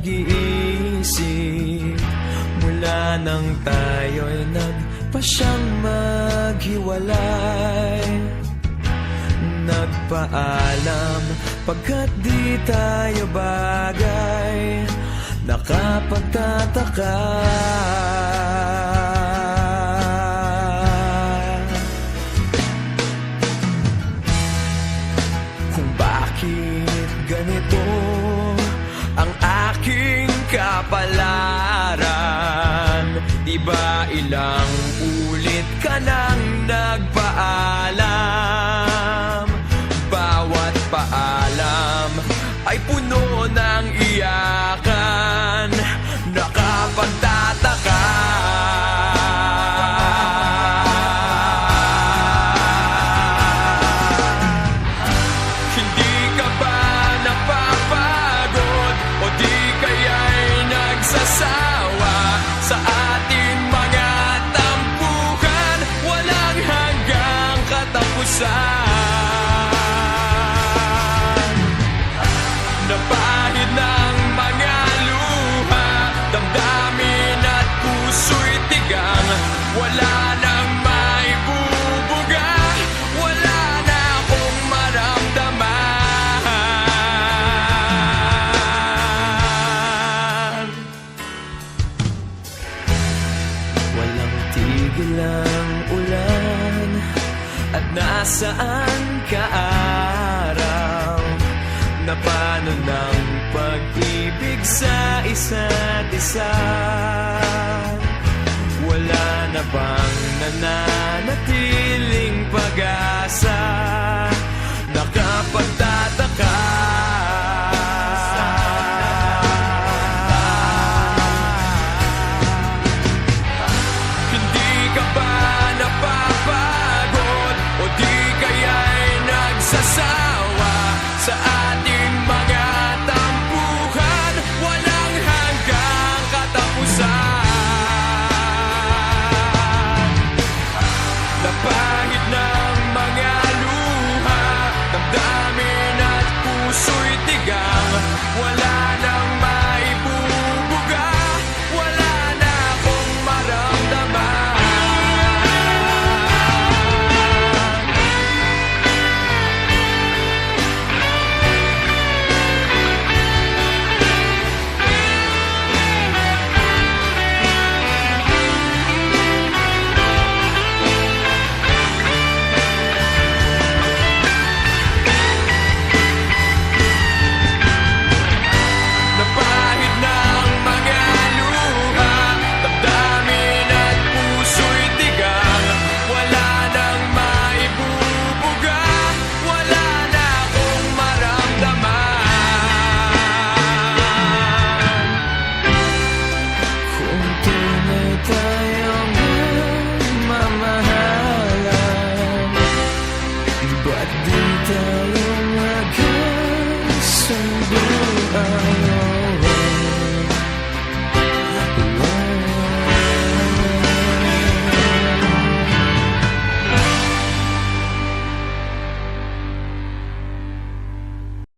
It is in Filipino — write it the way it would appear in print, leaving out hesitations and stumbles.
pag-iisip mula nang tayo'y nagpasyang maghiwalay. Nagpaalam pagkat di tayo bagay, nakapagtataka. Kung bakit ganito ang aking kapalaran, di ba ilang ulit ka nang nagpaalam? Bawat paalam ay puno ng iyakan, nakapagtataka. Hindi ka ba napapagod o di kaya'y nagsasawa sa ating mga tampuhan? Walang hanggang katapusan. Napahid ng mga luha, damdamin at puso'y tigang. Wala nang maibubuga, wala na akong maramdaman. Walang tigil ang ulan at nasaan ka araw? Na paano ng pag-ibig sa isa't isa? Wala na bang nananatiling pag-asa? Nakapag